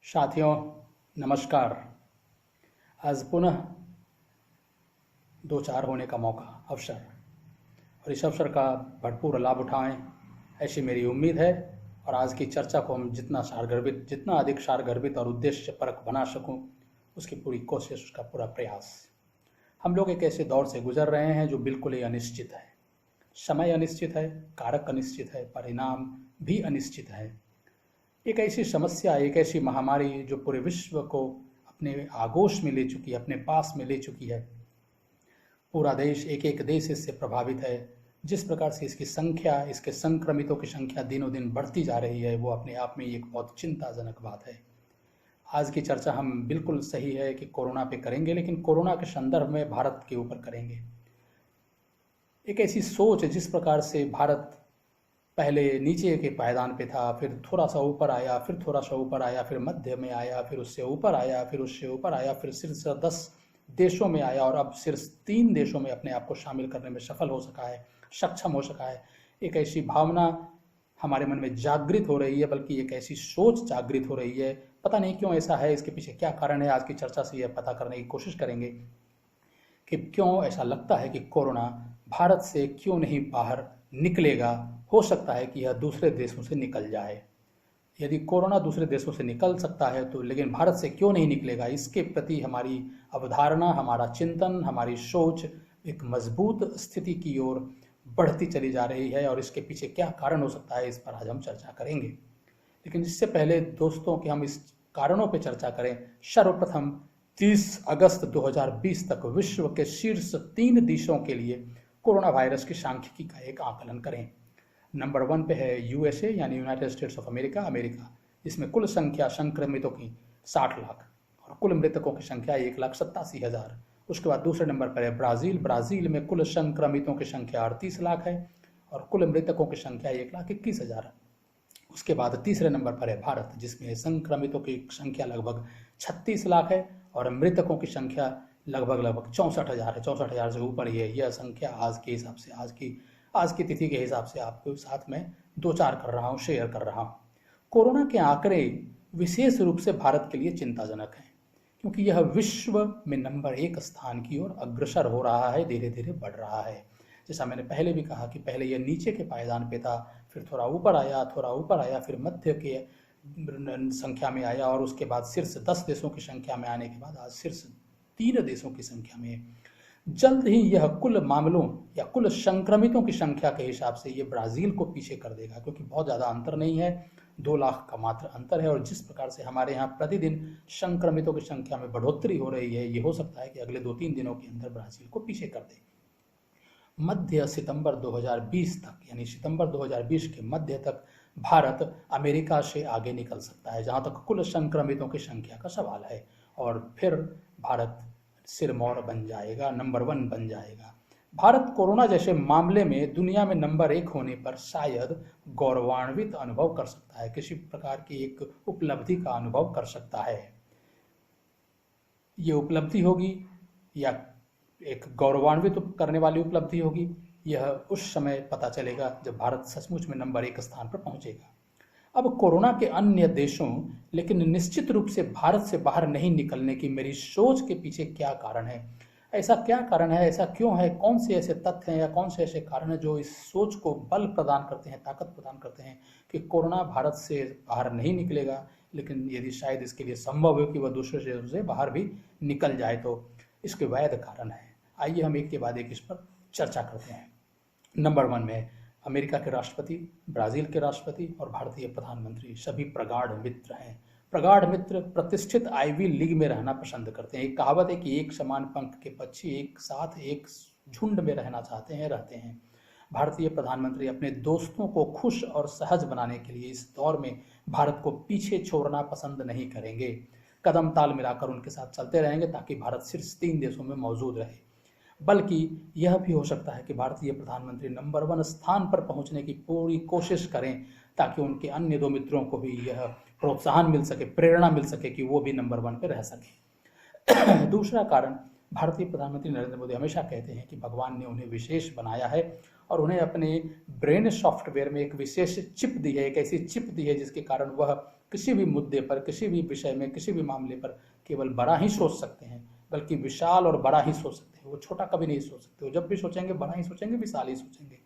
साथियों, नमस्कार। आज पुनः दो चार होने का मौका, अवसर, और इस अवसर का भरपूर लाभ उठाएं, ऐसी मेरी उम्मीद है। और आज की चर्चा को हम जितना अधिक सारगर्भित और उद्देश्यपरक बना सकूं, उसकी पूरी कोशिश, उसका पूरा प्रयास। हम लोग एक ऐसे दौर से गुजर रहे हैं जो बिल्कुल ही अनिश्चित है। समय अनिश्चित है, कारक अनिश्चित है, परिणाम भी अनिश्चित है। एक ऐसी समस्या, एक ऐसी महामारी जो पूरे विश्व को अपने आगोश में ले चुकी है, अपने पास में ले चुकी है। पूरा देश, एक एक देश इससे प्रभावित है। जिस प्रकार से इसकी संख्या, इसके संक्रमितों की संख्या दिनों दिन बढ़ती जा रही है, वो अपने आप में एक बहुत चिंताजनक बात है। आज की चर्चा हम बिल्कुल सही है कि कोरोना पे करेंगे, लेकिन कोरोना के संदर्भ में भारत के ऊपर करेंगे। एक ऐसी सोच, जिस प्रकार से भारत पहले नीचे के पायदान पे था, फिर थोड़ा सा ऊपर आया, फिर थोड़ा सा ऊपर आया, फिर मध्य में आया, फिर उससे ऊपर आया, फिर उससे ऊपर आया, फिर शीर्ष 10 देशों में आया, और अब शीर्ष 3 देशों में अपने आप को शामिल करने में सफल हो सका है, सक्षम हो सका है। एक ऐसी भावना हमारे मन में जागृत हो रही है, बल्कि एक ऐसी सोच जागृत हो रही है। पता नहीं क्यों ऐसा है, इसके पीछे क्या कारण है। आज की चर्चा से यह पता करने की कोशिश करेंगे कि क्यों ऐसा लगता है कि कोरोना भारत से क्यों नहीं बाहर निकलेगा। हो सकता है कि यह दूसरे देशों से निकल जाए। यदि कोरोना दूसरे देशों से निकल सकता है तो लेकिन भारत से क्यों नहीं निकलेगा, इसके प्रति हमारी अवधारणा, हमारा चिंतन, हमारी सोच एक मजबूत स्थिति की ओर बढ़ती चली जा रही है। और इसके पीछे क्या कारण हो सकता है, इस पर आज हम चर्चा करेंगे। लेकिन इससे पहले दोस्तों कि हम इस कारणों पर चर्चा करें, सर्वप्रथम 30 अगस्त 2020 तक विश्व के शीर्ष 3 देशों के लिए कोरोना वायरस की सांख्यिकी का एक आकलन करें। नंबर 1 पे है यूएसए, यानी यूनाइटेड स्टेट्स ऑफ अमेरिका, जिसमें कुल संख्या संक्रमितों की 60 लाख और कुल मृतकों की संख्या 1,87,000। उसके बाद दूसरे नंबर पर है ब्राज़ील में कुल संक्रमितों की संख्या 38 लाख है और कुल मृतकों की संख्या 1,21,000। उसके बाद तीसरे नंबर पर है भारत, जिसमें संक्रमितों की संख्या लगभग 36 लाख है और मृतकों की संख्या लगभग 64,000 है। 64,000 से ऊपर ही है यह संख्या आज के हिसाब से, आज की तिथि के हिसाब से आपको साथ में 2-4 कर रहा हूँ, शेयर कर रहा हूँ। कोरोना के आंकड़े विशेष रूप से भारत के लिए चिंताजनक हैं, क्योंकि यह विश्व में नंबर 1 स्थान की ओर अग्रसर हो रहा है, धीरे धीरे बढ़ रहा है। जैसा मैंने पहले भी कहा कि पहले यह नीचे के पायदान पे था, फिर थोड़ा ऊपर आया, फिर मध्य के संख्या में आया, और उसके बाद शीर्ष 10 देशों की संख्या में आने के बाद आज शीर्ष 3 देशों की संख्या में। जल्द ही यह कुल मामलों या कुल संक्रमितों की संख्या के हिसाब से ये ब्राज़ील को पीछे कर देगा, क्योंकि बहुत ज़्यादा अंतर नहीं है, 2 लाख का मात्र अंतर है। और जिस प्रकार से हमारे यहाँ प्रतिदिन संक्रमितों की संख्या में बढ़ोतरी हो रही है, ये हो सकता है कि अगले 2-3 दिनों के अंदर ब्राज़ील को पीछे कर दे। मध्य सितंबर 2020 तक, यानी सितंबर 2020 के मध्य तक भारत अमेरिका से आगे निकल सकता है, जहाँ तक कुल संक्रमितों की संख्या का सवाल है। और फिर भारत सिरमौर बन जाएगा, नंबर 1 बन जाएगा। भारत कोरोना जैसे मामले में दुनिया में नंबर 1 होने पर शायद गौरवान्वित अनुभव कर सकता है, किसी प्रकार की एक उपलब्धि का अनुभव कर सकता है। ये उपलब्धि होगी या एक गौरवान्वित करने वाली उपलब्धि होगी, यह उस समय पता चलेगा जब भारत सचमुच में नंबर 1 स्थान पर पहुंचेगा। अब कोरोना के अन्य देशों, लेकिन निश्चित रूप से भारत से बाहर नहीं निकलने की मेरी सोच के पीछे क्या कारण है? ऐसा क्या कारण है, ऐसा क्यों है? कौन से ऐसे तथ्य हैं या कौन से ऐसे कारण हैं जो इस सोच को बल प्रदान करते हैं, ताकत प्रदान करते हैं कि कोरोना भारत से बाहर नहीं निकलेगा, लेकिन यदि शायद इसके लिए संभव हो कि वह दूसरे देशों से बाहर भी निकल जाए, तो इसके वैध कारण है। आइए हम एक के बाद एक इस पर चर्चा करते हैं। नंबर 1 में अमेरिका के राष्ट्रपति, ब्राज़ील के राष्ट्रपति और भारतीय प्रधानमंत्री सभी प्रगाढ़ मित्र हैं। प्रगाढ़ मित्र प्रतिष्ठित आईवी लीग में रहना पसंद करते हैं। एक कहावत है कि एक समान पंख के पक्षी एक साथ एक झुंड में रहना चाहते हैं, रहते हैं। भारतीय प्रधानमंत्री अपने दोस्तों को खुश और सहज बनाने के लिए इस दौर में भारत को पीछे छोड़ना पसंद नहीं करेंगे। कदम ताल मिलाकर उनके साथ चलते रहेंगे ताकि भारत शीर्ष 3 देशों में मौजूद रहे। बल्कि यह भी हो सकता है कि भारतीय प्रधानमंत्री नंबर 1 स्थान पर पहुंचने की पूरी कोशिश करें, ताकि उनके अन्य 2 मित्रों को भी यह प्रोत्साहन मिल सके, प्रेरणा मिल सके कि वो भी नंबर 1 पर रह सके। दूसरा कारण, भारतीय प्रधानमंत्री नरेंद्र मोदी हमेशा कहते हैं कि भगवान ने उन्हें विशेष बनाया है और उन्हें अपने ब्रेन सॉफ्टवेयर में एक विशेष चिप दी है, एक ऐसी चिप दी है जिसके कारण वह किसी भी मुद्दे पर, किसी भी विषय में, किसी भी मामले पर केवल बड़ा ही सोच सकते हैं, बल्कि विशाल और बड़ा ही सोच सकते हैं। वो छोटा कभी नहीं सोच सकते। वो जब भी सोचेंगे बड़ा ही सोचेंगे, विशाल ही सोचेंगे।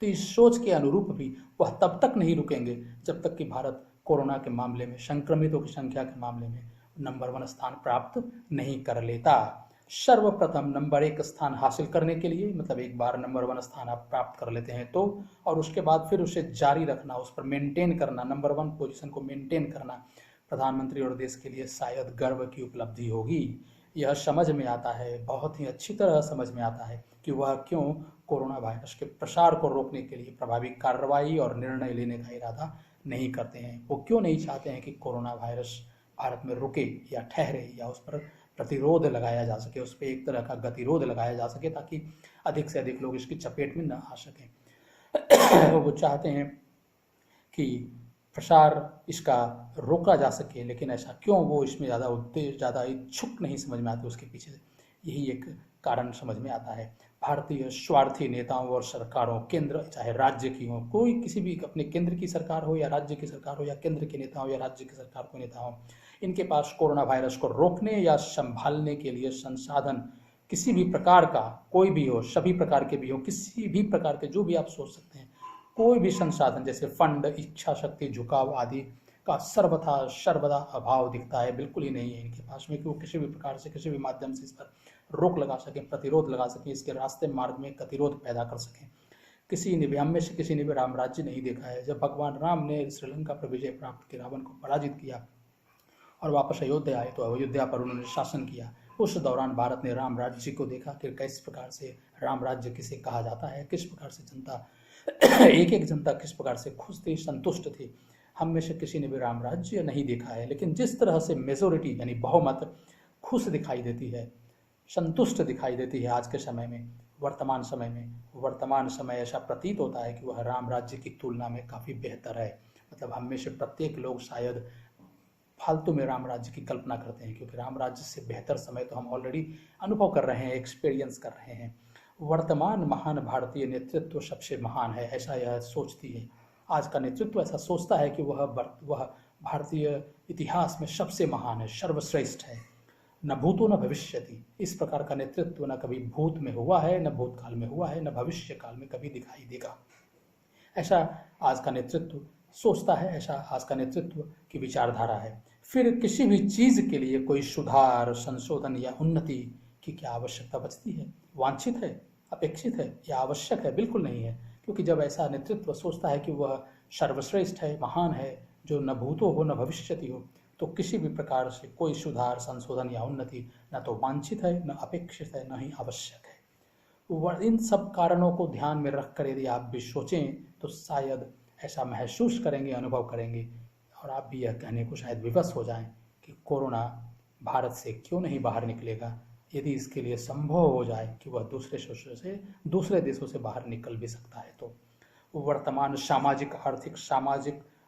तो इस सोच के अनुरूप भी वह तब तक नहीं रुकेंगे जब तक कि भारत कोरोना के मामले में, संक्रमितों की संख्या के मामले में नंबर 1 स्थान प्राप्त नहीं कर लेता। सर्वप्रथम नंबर 1 स्थान हासिल करने के लिए, मतलब एक बार नंबर 1 स्थान आप प्राप्त कर लेते हैं तो, और उसके बाद फिर उसे जारी रखना, उस पर मेंटेन करना, नंबर 1 पोजीशन को मेंटेन करना प्रधानमंत्री और देश के लिए शायद गर्व की उपलब्धि होगी। यह समझ में आता है, बहुत ही अच्छी तरह समझ में आता है कि वह क्यों कोरोना वायरस के प्रसार को रोकने के लिए प्रभावी कार्रवाई और निर्णय लेने का इरादा नहीं करते हैं। वो क्यों नहीं चाहते हैं कि कोरोना वायरस भारत में रुके या ठहरे, या उस पर प्रतिरोध लगाया जा सके, उस पर एक तरह का गतिरोध लगाया जा सके, ताकि अधिक से अधिक लोग इसकी चपेट में न आ सकें। वो चाहते हैं कि प्रसार इसका रोका जा सके, लेकिन ऐसा क्यों वो इसमें ज़्यादा इच्छुक नहीं समझ में आते। उसके पीछे यही एक कारण समझ में आता है। भारतीय स्वार्थी नेताओं और सरकारों, केंद्र चाहे राज्य की हो, कोई किसी भी अपने केंद्र की सरकार हो या राज्य की सरकार हो, या केंद्र के नेता हो या राज्य की सरकार के नेता हो, इनके पास कोरोना वायरस को रोकने या संभालने के लिए संसाधन किसी भी प्रकार का, कोई भी हो, सभी प्रकार के भी हो, किसी भी प्रकार के जो भी आप सोच सकते हैं, कोई भी संसाधन जैसे फंड, इच्छा शक्ति, झुकाव आदि का सर्वदा अभाव दिखता है। बिल्कुल ही नहीं है इनके पास में कि वो किसी भी प्रकार से, किसी भी माध्यम से इस पर रोक लगा सकें, प्रतिरोध लगा सकें, इसके रास्ते मार्ग में गतिरोध पैदा कर सकें। हम में से किसी ने भी राम राज्य नहीं देखा है। जब भगवान राम ने श्रीलंका पर विजय प्राप्त की, रावण को पराजित किया और वापस अयोध्या आए, तो अयोध्या पर उन्होंने शासन किया। उस दौरान भारत ने राम राज्य को देखा कि किस प्रकार से राम राज्य किसे कहा जाता है, किस प्रकार से जनता एक जनता किस प्रकार से खुश थी, संतुष्ट थी। हम में से किसी ने भी राम राज्य नहीं देखा है। लेकिन जिस तरह से मेजोरिटी यानी बहुमत खुश दिखाई देती है, संतुष्ट दिखाई देती है आज के समय में, वर्तमान समय ऐसा प्रतीत होता है कि वह राम राज्य की तुलना में काफ़ी बेहतर है। मतलब हम में से प्रत्येक लोग शायद फालतू में राम राज्य की कल्पना करते हैं, क्योंकि राम राज्य से बेहतर समय तो हम ऑलरेडी अनुभव कर रहे हैं, एक्सपीरियंस कर रहे हैं। वर्तमान महान भारतीय नेतृत्व सबसे महान है, ऐसा यह सोचती है। आज का नेतृत्व ऐसा सोचता है कि वह भारतीय इतिहास में सबसे महान है, सर्वश्रेष्ठ है। न भूतो न भविष्यति, इस प्रकार का नेतृत्व न कभी भूत में हुआ है, न भूतकाल में हुआ है, न भविष्य काल में कभी दिखाई देगा। ऐसा आज का नेतृत्व सोचता है, ऐसा आज का नेतृत्व की विचारधारा है। फिर किसी भी चीज़ के लिए कोई सुधार, संशोधन या उन्नति की क्या आवश्यकता बचती है? वांछित है, अपेक्षित है या आवश्यक है? बिल्कुल नहीं है। क्योंकि जब ऐसा नेतृत्व सोचता है कि वह सर्वश्रेष्ठ है, महान है, जो न भूतो हो न भविष्यति हो, तो किसी भी प्रकार से कोई सुधार, संशोधन या उन्नति न तो वांछित है, न अपेक्षित है, न ही आवश्यक है। इन सब कारणों को ध्यान में रखकर यदि आप भी सोचें तो शायद ऐसा महसूस करेंगे, अनुभव करेंगे, और आप भी यह कहने को शायद विवश हो जाएं कि कोरोना भारत से क्यों नहीं बाहर निकलेगा। यदि इसके लिए संभव हो जाए कि वह दूसरे देशों से बाहर निकल भी सकता है, तो वर्तमान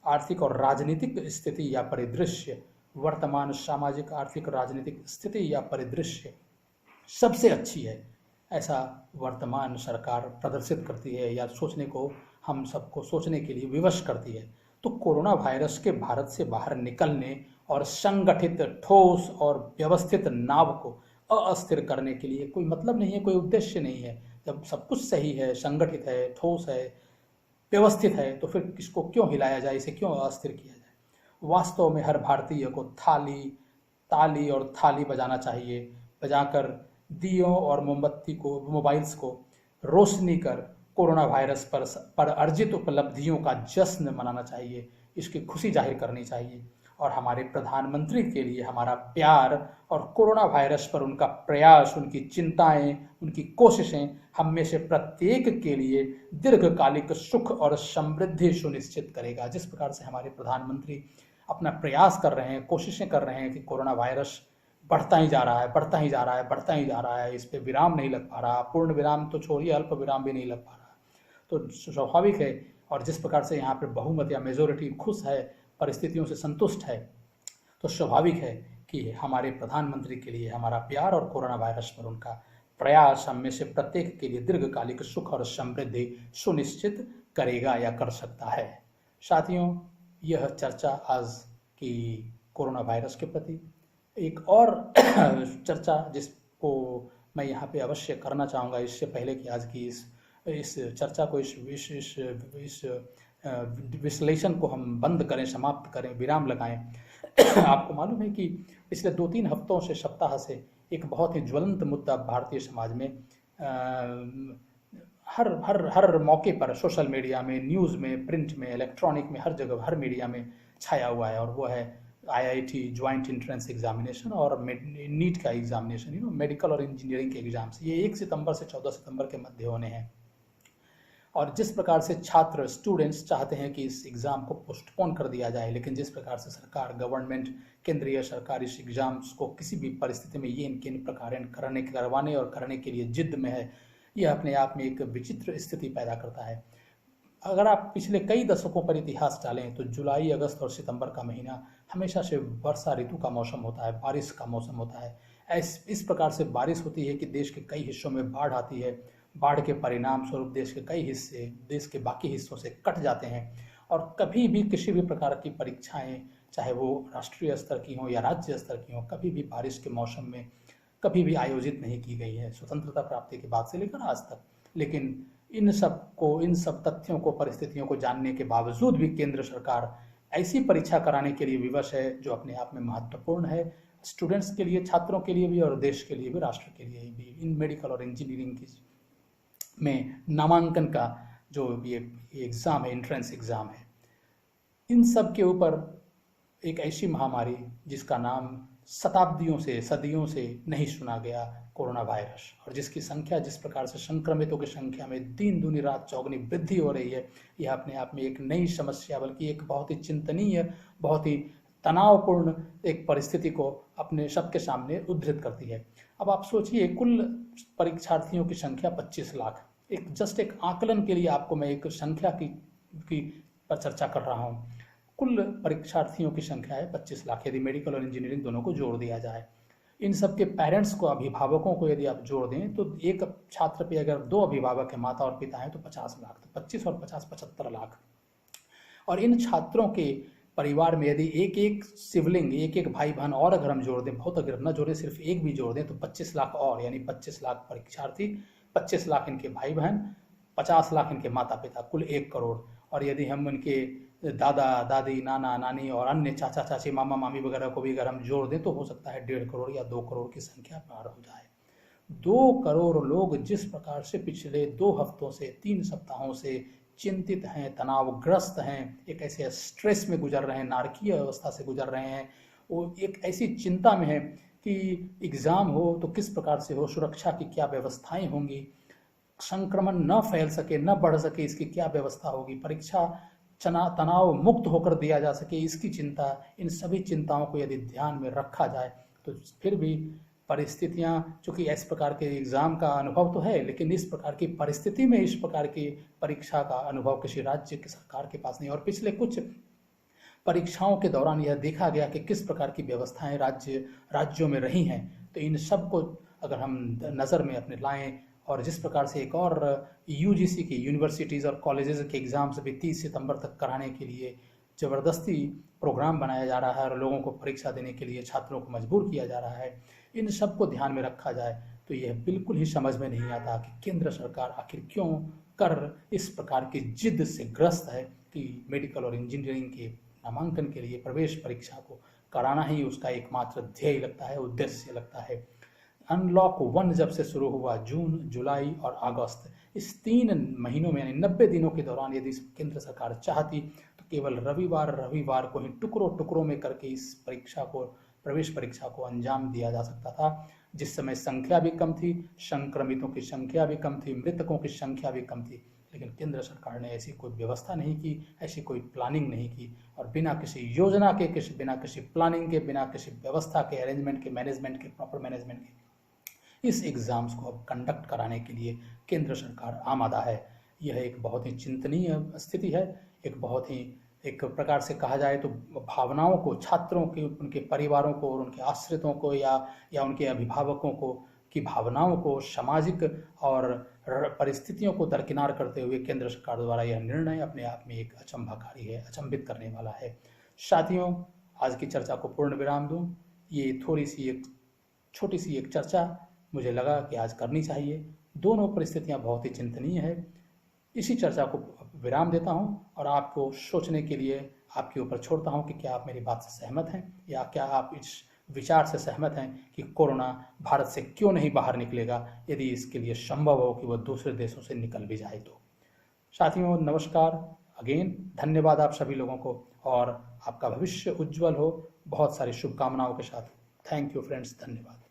आर्थिक और राजनीतिक स्थिति या परिदृश्य सबसे अच्छी है, ऐसा वर्तमान सरकार प्रदर्शित करती है, या सोचने को हम सबको सोचने के लिए विवश करती है। तो कोरोना वायरस के भारत से बाहर निकलने और संगठित, ठोस और व्यवस्थित नाव को अस्थिर करने के लिए कोई मतलब नहीं है, कोई उद्देश्य नहीं है। जब सब कुछ सही है, संगठित है, ठोस है, व्यवस्थित है, तो फिर इसको क्यों हिलाया जाए, इसे क्यों अस्थिर किया जाए। वास्तव में हर भारतीय को ताली और थाली बजाना चाहिए, बजाकर दियों और मोबाइल्स को रोशनी कर कोरोना वायरस पर अर्जित उपलब्धियों का जश्न मनाना चाहिए, इसकी खुशी जाहिर करनी चाहिए। और हमारे प्रधानमंत्री के लिए हमारा प्यार और कोरोना वायरस पर उनका प्रयास, उनकी चिंताएं, उनकी कोशिशें हम में से प्रत्येक के लिए दीर्घकालिक सुख और समृद्धि सुनिश्चित करेगा। जिस प्रकार से हमारे प्रधानमंत्री अपना प्रयास कर रहे हैं, कोशिशें कर रहे हैं कि कोरोना वायरस बढ़ता ही जा रहा है, इस पर विराम नहीं लग पा रहा, पूर्ण विराम तो छोड़िए, अल्प विराम भी नहीं लग पा रहा, तो स्वाभाविक है। और जिस प्रकार से यहाँ पर बहुमत या मेजोरिटी खुश है, परिस्थितियों से संतुष्ट है, तो स्वाभाविक है कि हमारे प्रधानमंत्री के लिए हमारा प्यार और कोरोना वायरस पर उनका प्रयास हम में से प्रत्येक के लिए दीर्घकालिक सुख और समृद्धि सुनिश्चित करेगा या कर सकता है। साथियों, यह चर्चा आज की कोरोना वायरस के प्रति। एक और चर्चा जिसको मैं यहाँ पे अवश्य करना चाहूँगा, इससे पहले कि आज की इस चर्चा को, इस विश्लेषण को हम बंद करें, समाप्त करें, विराम लगाएं। आपको मालूम है कि पिछले 2-3 हफ्तों से, सप्ताह से एक बहुत ही ज्वलंत मुद्दा भारतीय समाज में हर मौके पर, सोशल मीडिया में, न्यूज़ में, प्रिंट में, इलेक्ट्रॉनिक में, हर जगह, हर मीडिया में छाया हुआ है, और वो है IIT ज्वाइंट एंट्रेंस एग्जामिनेशन और नीट का एग्जामिनेशन, मेडिकल और इंजीनियरिंग के एग्जाम्स। ये 1 सितंबर से 14 सितंबर के मध्य होने हैं। और जिस प्रकार से छात्र, स्टूडेंट्स चाहते हैं कि इस एग्ज़ाम को पोस्टपोन कर दिया जाए, लेकिन जिस प्रकार से सरकार, गवर्नमेंट, केंद्रीय सरकार इस एग्ज़ाम्स को किसी भी परिस्थिति में ये इनके प्रकार करवाने और करने के लिए जिद में है, यह अपने आप में एक विचित्र स्थिति पैदा करता है। अगर आप पिछले कई दशकों पर इतिहास डालें तो जुलाई, अगस्त और सितंबर का महीना हमेशा से वर्षा ऋतु का मौसम होता है, बारिश का मौसम होता है। इस प्रकार से बारिश होती है कि देश के कई हिस्सों में बाढ़ आती है। बाढ़ के परिणाम स्वरूप देश के कई हिस्से देश के बाकी हिस्सों से कट जाते हैं, और कभी भी किसी भी प्रकार की परीक्षाएं, चाहे वो राष्ट्रीय स्तर की हों या राज्य स्तर की हों, कभी भी बारिश के मौसम में कभी भी आयोजित नहीं की गई है, स्वतंत्रता प्राप्ति के बाद से लेकर आज तक। लेकिन इन सब तथ्यों को, परिस्थितियों को जानने के बावजूद भी केंद्र सरकार ऐसी परीक्षा कराने के लिए विवश है जो अपने आप में महत्वपूर्ण है, स्टूडेंट्स के लिए, छात्रों के लिए भी, और देश के लिए भी, राष्ट्र के लिए भी। इन मेडिकल और इंजीनियरिंग की में नामांकन का जो ये एग्ज़ाम है, एंट्रेंस एग्ज़ाम है, इन सब के ऊपर एक ऐसी महामारी जिसका नाम शताब्दियों से, सदियों से नहीं सुना गया, कोरोना वायरस, और जिसकी संख्या, जिस प्रकार से संक्रमितों की संख्या में दिन दूनी रात चौगुनी वृद्धि हो रही है, यह अपने आप में एक नई समस्या, बल्कि एक बहुत ही चिंतनीय, बहुत ही तनावपूर्ण एक परिस्थिति को अपने सबके सामने उद्धृत करती है। अब आप सोचिए, कुल परीक्षार्थियों की संख्या 25 लाख। एक आकलन के लिए आपको मैं एक संख्या की पर चर्चा कर रहा हूँ। कुल परीक्षार्थियों की संख्या है 25 लाख, यदि मेडिकल और इंजीनियरिंग दोनों को जोड़ दिया जाए। इन सब के पेरेंट्स को, अभिभावकों को यदि आप जोड़ दें तो एक छात्र पे अगर 2 अभिभावक हैं, माता और पिता हैं, तो 50 लाख, तो 25 और 50 75 लाख। और इन छात्रों के परिवार में यदि एक सिबलिंग, एक भाई बहन और अगर हम जोड़ दें, बहुत अगर न जोड़ें, सिर्फ एक भी जोड़ दें, तो 25 लाख और, यानी 25 लाख परीक्षार्थी, 25 लाख इनके भाई बहन, 50 लाख इनके माता पिता, कुल 1 करोड़। और यदि हम इनके दादा दादी, नाना नानी और अन्य चाचा चाची, मामा मामी वगैरह को भी अगर हम जोड़ दें तो हो सकता है 1.5 करोड़ या 2 करोड़ की संख्या पार हो जाए। 2 करोड़ लोग जिस प्रकार से पिछले 2 हफ्तों से, 3 सप्ताहों से चिंतित हैं, तनावग्रस्त हैं, एक ऐसे स्ट्रेस में गुजर रहे हैं, नारकीय अवस्था से गुजर रहे हैं, वो एक ऐसी चिंता में है कि एग्ज़ाम हो तो किस प्रकार से हो, सुरक्षा की क्या व्यवस्थाएं होंगी, संक्रमण न फैल सके, न बढ़ सके, इसकी क्या व्यवस्था होगी, परीक्षा तनाव मुक्त होकर दिया जा सके, इसकी चिंता। इन सभी चिंताओं को यदि ध्यान में रखा जाए तो फिर भी परिस्थितियां, चूँकि इस प्रकार के एग्ज़ाम का अनुभव तो है, लेकिन इस प्रकार की परिस्थिति में इस प्रकार की परीक्षा का अनुभव किसी राज्य की सरकार के पास नहीं। और पिछले कुछ परीक्षाओं के दौरान यह देखा गया कि किस प्रकार की व्यवस्थाएं राज्यों में रही हैं। तो इन सब को अगर हम नज़र में अपने लाएं, और जिस प्रकार से एक और UGC की, यूनिवर्सिटीज़ और कॉलेजेस के एग्ज़ाम्स भी 30 सितंबर तक कराने के लिए ज़बरदस्ती प्रोग्राम बनाया जा रहा है और लोगों को परीक्षा देने के लिए छात्रों को मजबूर किया जा रहा है, इन सब को ध्यान में रखा जाए तो यह बिल्कुल ही समझ में नहीं आता कि केंद्र सरकार आखिर क्यों कर इस प्रकार की जिद से ग्रस्त है कि मेडिकल और इंजीनियरिंग के नामांकन के लिए प्रवेश परीक्षा को कराना ही उसका एकमात्र ध्येय लगता है, उद्देश्य लगता है। अनलॉक 1 जब से शुरू हुआ, जून, जुलाई और अगस्त, इस 3 महीनों में, यानी 90 दिनों के दौरान यदि केंद्र सरकार चाहती तो केवल रविवार को ही टुकड़ों में करके इस परीक्षा को, प्रवेश परीक्षा को अंजाम दिया जा सकता था, जिस समय संख्या भी कम थी, संक्रमितों की संख्या भी कम थी, मृतकों की संख्या भी कम थी। लेकिन केंद्र सरकार ने ऐसी कोई व्यवस्था नहीं की, ऐसी कोई प्लानिंग नहीं की, और बिना किसी योजना के, बिना किसी प्लानिंग के, बिना किसी व्यवस्था के, अरेंजमेंट के, मैनेजमेंट के, प्रॉपर मैनेजमेंट के, इस एग्ज़ाम्स को अब कंडक्ट कराने के लिए केंद्र सरकार आमादा है। यह एक बहुत ही चिंतनीय स्थिति है। एक बहुत ही, एक प्रकार से कहा जाए तो भावनाओं को, छात्रों के, उनके परिवारों को और उनके आश्रितों को या उनके अभिभावकों को की भावनाओं को, सामाजिक और परिस्थितियों को दरकिनार करते हुए केंद्र सरकार द्वारा यह निर्णय अपने आप में एक अचंभाकारी है, अचंभित करने वाला है। साथियों, आज की चर्चा को पूर्ण विराम दूं। ये थोड़ी सी एक छोटी सी एक चर्चा मुझे लगा कि आज करनी चाहिए। दोनों परिस्थितियां बहुत ही चिंतनीय है। इसी चर्चा को विराम देता हूं और आपको सोचने के लिए आपके ऊपर छोड़ता हूं कि क्या आप मेरी बात से सहमत हैं, या क्या आप इस विचार से सहमत हैं कि कोरोना भारत से क्यों नहीं बाहर निकलेगा, यदि इसके लिए संभव हो कि वह दूसरे देशों से निकल भी जाए तो। साथियों, नमस्कार अगेन, धन्यवाद आप सभी लोगों को, और आपका भविष्य उज्जवल हो। बहुत सारी शुभकामनाओं के साथ। थैंक यू फ्रेंड्स, धन्यवाद।